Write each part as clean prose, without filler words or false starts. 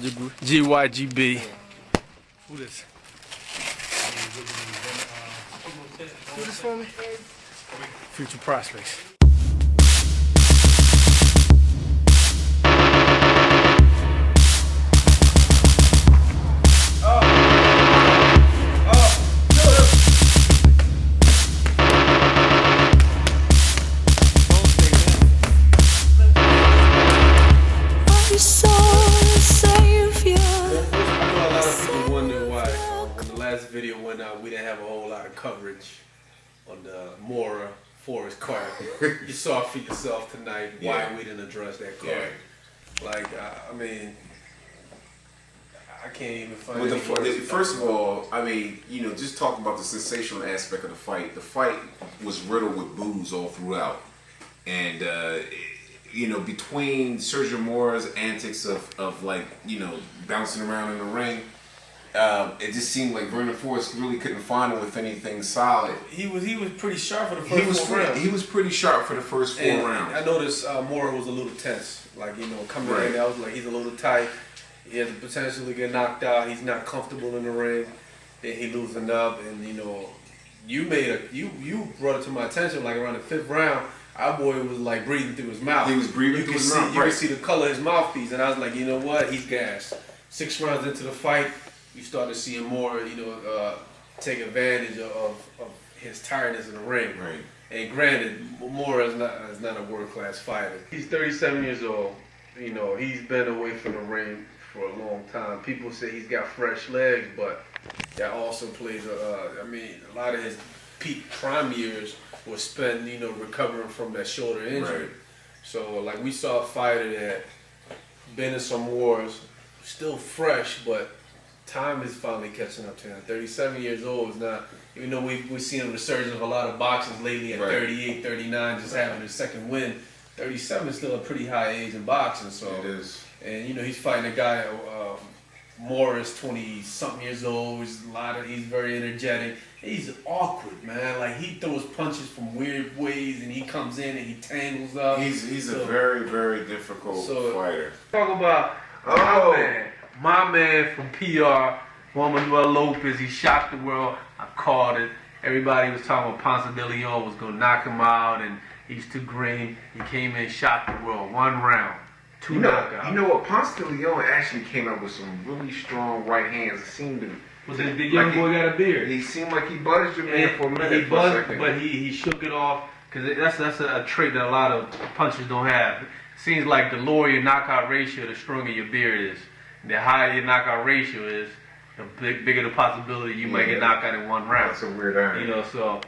GYGB. Who this? Do this for me? Future prospects. Video when we didn't have a whole lot of coverage on the Mora Forrest card. You saw it for yourself tonight why we didn't address that card. Like, I mean, I can't even find first of all, I mean, you know, just talking about the sensational aspect of the fight. The fight was riddled with boos all throughout. And, you know, between Sergio Mora's antics of like, you know, bouncing around in the ring, it just seemed like Forrest really couldn't find him with anything solid. He was pretty sharp for the first four rounds. He was pretty sharp for the first four rounds. I noticed Mora was a little tense. Like, you know, coming in, I was like, he's a little tight. He has the potential to get knocked out. He's not comfortable in the ring. Then he losing up, and you know, you brought it to my attention like around the fifth round. Our boy was like breathing through his mouth. He was breathing through his mouth. You could see the color of his mouthpiece, and I was like, you know what? He's gassed. 6 rounds into the fight, you started seeing Mora, you know, take advantage of his tiredness in the ring. Right. And granted, Mora is not a world-class fighter. He's 37 years old. You know, he's been away from the ring for a long time. People say he's got fresh legs, but that also plays I mean, a lot of his peak prime years was spent, you know, recovering from that shoulder injury. Right. So, like, we saw a fighter that been in some wars, still fresh, but time is finally catching up to him. 37 years old is not, even though we've seen a resurgence of a lot of boxers lately at 38, 39, just having their second win. 37 is still a pretty high age in boxing. So it is. And you know, he's fighting a guy, Morris, 20-something years old. He's very energetic. He's awkward, man. Like, he throws punches from weird ways, and he comes in and he tangles up. He's a very, very difficult fighter. Talk about my man from PR, Juan Lopez. He shocked the world. I called it. Everybody was talking about Ponce de Leon was going to knock him out, and he's too green. He came in, shocked the world. 1 round, 2 knockouts. You know what? Ponce de Leon actually came up with some really strong right hands. It seemed to. Well, the young boy got a beard. He seemed like he buzzed your man for a minute. He buzzed, but he shook it off, because that's a trait that a lot of punchers don't have. It seems like the lower your knockout ratio, the stronger your beard is. The higher your knockout ratio is, the bigger the possibility you might get knocked out in 1 round. That's a weird irony. You know, so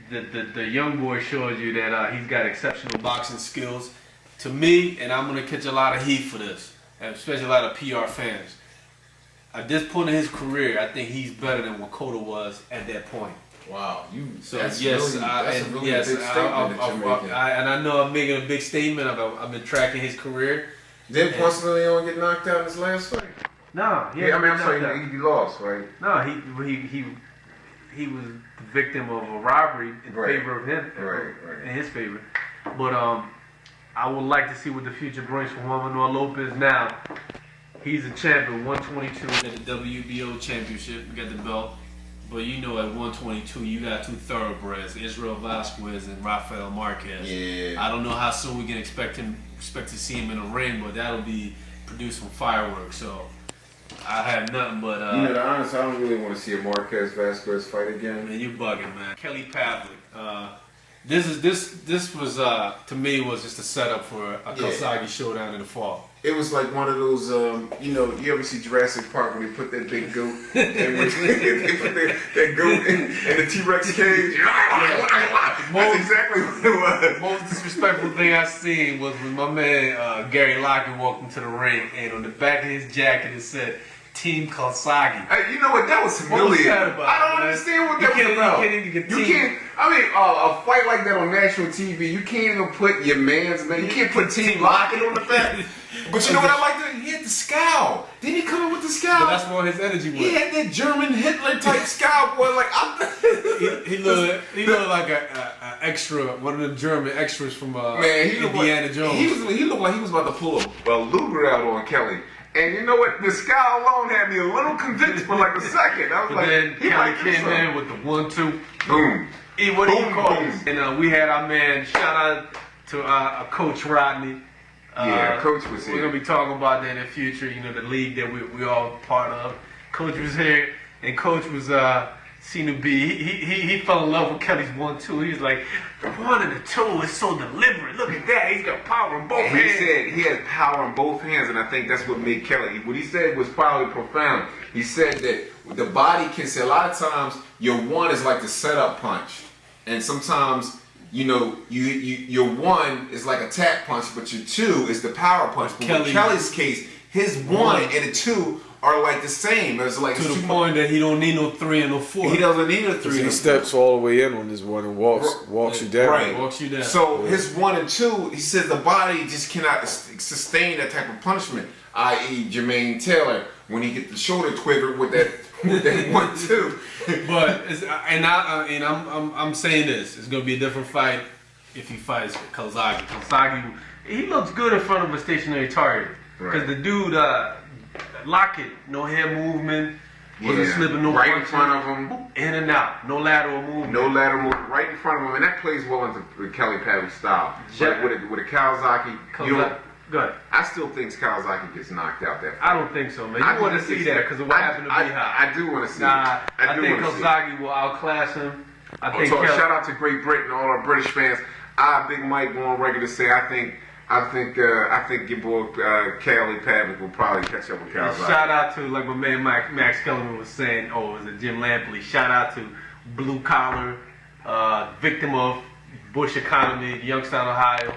the young boy shows you that he's got exceptional boxing skills. To me, and I'm gonna catch a lot of heat for this, and especially a lot of PR fans. At this point in his career, I think he's better than what Cotto was at that point. Wow, that's a really big statement that you're making. And I know I'm making a big statement. I've been tracking his career. Did Ponce de Leon get knocked out in his last fight? No. I'm sorry, he lost, right? No, he was the victim of a robbery in favor of him, in his favor. But I would like to see what the future brings for Juan Lopez now. He's a champion, 122 at the WBO championship, got the belt. But you know, at 122, you got 2 thoroughbreds, Israel Vasquez and Rafael Marquez. Yeah. I don't know how soon we can expect to see him in a ring, but that'll be producing fireworks. So I have nothing but. You know, to be honest, I don't really want to see a Marquez Vasquez fight again. Man, you bugging, man. Kelly Pavlik. This was to me was just a setup for a Calzaghe showdown in the fall. It was like one of those, you know, you ever see Jurassic Park when they put that big goat, and they put that goat in the T-Rex cage? That's exactly what it was. Most disrespectful thing I seen was when my man Gary Locke walked into the ring, and on the back of his jacket it said Team Calzaghe. Hey, you know what? That was humiliating. I don't understand what that was about. You can't. I mean, a fight like that on national TV, you can't even put your man's name. You can't put Team Lockett on the back. But you know what I like? He had the scowl. Didn't he come in with the scowl? But that's where his energy was. He had that German Hitler type scowl, boy. Like he looked like an extra, one of them German extras from Indiana Jones. He looked like he was about to pull a Luger out on Kelly. And you know what? The scowl alone had me a little convinced for like a second. I was But like, then he Kelly might do came something. in with the 1-2. Boom. What do you Boom, call boom. it? And we had our man, shout out to Coach Rodney. Yeah, Coach was here. We're going to be talking about that in the future, you know, the league that we all part of. Coach was here, and Coach was seen to be, he fell in love with Kelly's 1-2. He was like, the 1 and the 2 is so deliberate. Look at that. He's got power in both And hands. he said he had power in both hands, and I think that's what made Kelly. What he said was probably profound. He said that the body can say, a lot of times your 1 is like the setup punch, and sometimes you know your 1 is like a tap punch, but your 2 is the power punch. But in Kelly's case, his 1 and the 2 are like the same. It's like to the point that he don't need no 3 and no 4. He doesn't need a 3. He steps all the way in on this one and walks you down. Right. Walks you down. So his 1 and 2, he says the body just cannot sustain that type of punishment. I.e., Jermaine Taylor when he get the shoulder triggered with that 1-2. But I'm saying this: it's gonna be a different fight if he fights Calzaghe. Calzaghe, he looks good in front of a stationary target because the dude, Locke, no hand movement, wasn't slipping no right punches, in front of him, in and out, no lateral movement, right in front of him, and that plays well into the Kelly Pavlik style. But with a Calzaghe, good. I still think Calzaghe gets knocked out that fight. I don't think so, man. You want to see that because of what happened to Bihar. I do want to see Nah, it. I think Calzaghe will outclass him. Shout out to Great Britain, all our British fans. Big Mike go on record to say I think your boy Kelly Pavlik will probably catch up with Calzaghe. Shout out to, like my man Max Kellerman was saying, was it Jim Lampley? Shout out to blue collar, victim of Bush economy, Youngstown, Ohio.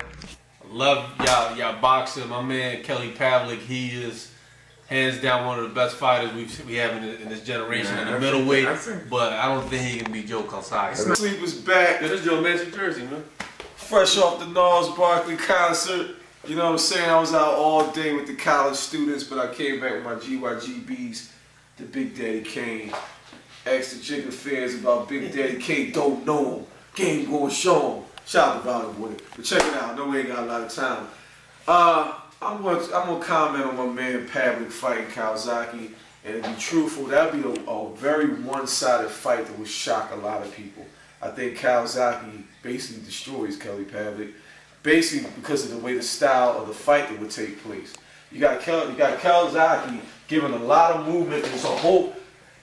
Love y'all boxing. My man Kelly Pavlik, he is hands down one of the best fighters we have in this generation in the middleweight. But I don't think he can beat Joe Calzaghe. Sleep was back. Yeah, this Joe Mansion Jersey, man. Fresh off the Gnarls Barkley concert. You know what I'm saying? I was out all day with the college students, but I came back with my GYGBs, the Big Daddy Kane. Asked the Jigger fans about Big Daddy Kane, don't know him. Game going show him. Shout out to Volleyball. But check it out. I know we ain't got a lot of time. I'm gonna comment on my man Pavlik fighting Calzaghe, and to be truthful, that'd be a very one-sided fight that would shock a lot of people. I think Calzaghe basically destroys Kelly Pavlik, basically because of the way the style of the fight that would take place. You got Calzaghe giving a lot of movement. There's a whole.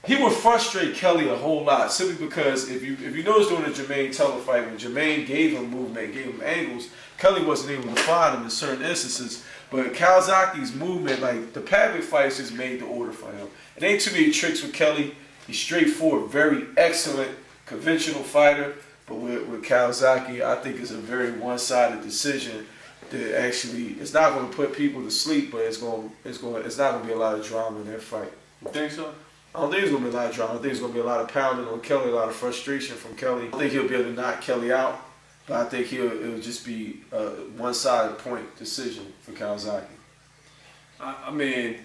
He would frustrate Kelly a whole lot simply because if you notice during the Jermaine Taylor fight, when Jermaine gave him movement, gave him angles, Kelly wasn't able to find him in certain instances. But Calzaghe's movement, like the Pavlik fights, just made the order for him. It ain't too many tricks with Kelly. He's straightforward, very excellent, conventional fighter. But with Calzaghe, I think it's a very one-sided decision that actually it's not going to put people to sleep, but it's not going to be a lot of drama in their fight. You think so? I don't think there's going to be a lot of drama. I think there's going to be a lot of pounding on Kelly, a lot of frustration from Kelly. I think he'll be able to knock Kelly out, but I think it'll just be a one-sided point decision for Calzaghe. I mean,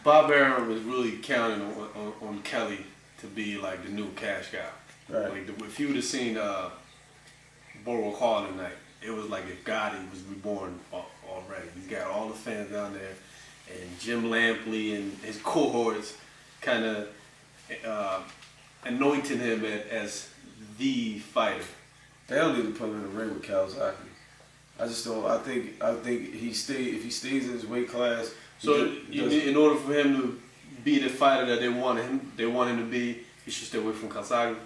Bob Arum is really counting on Kelly to be like the new cash cow. Right. Like if you would have seen Borough Hall tonight, it was like if Gotti was reborn already. He's got all the fans down there, and Jim Lampley and his cohorts kind of anointing him as the fighter. They don't need to put him in the ring with Calzaghe. I just don't. I think if he stays in his weight class. So in order for him to be the fighter that they want him to be, he should stay away from Calzaghe.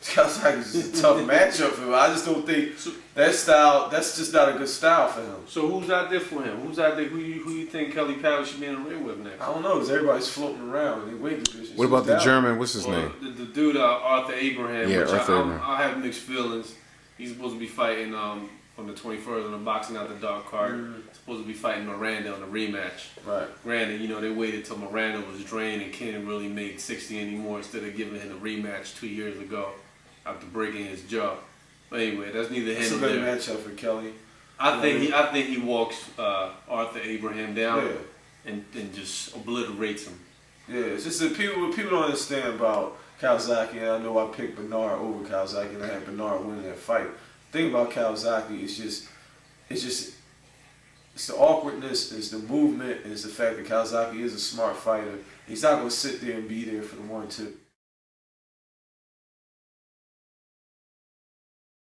Calzaghe is a tough matchup for him. I just don't think that style. That's just not a good style for him. So who's out there for him? Who's out there? Who you think Kelly Pavlik should be in the ring with next? I don't know, because everybody's floating around in their weight divisions. What about the German? What's his name? The dude Arthur Abraham. Yeah, which Arthur Abraham. I have mixed feelings. He's supposed to be fighting on the 21st on the Boxing Out the Dark card. Supposed to be fighting Miranda on a rematch. Right. Granted, they waited till Miranda was drained and couldn't really make 60 anymore instead of giving him a rematch 2 years ago after breaking his jaw. But anyway, that's neither here It's a nor good there. matchup for Kelly. I think he walks Arthur Abraham down and just obliterates him. Yeah, it's just that people don't understand about Calzaghe, and I know I picked Bernard over Calzaghe, and I had Bernard winning that fight. The thing about Calzaghe is just It's the awkwardness, it's the movement, and it's the fact that Calzaghe is a smart fighter. He's not gonna sit there and be there for the 1-2.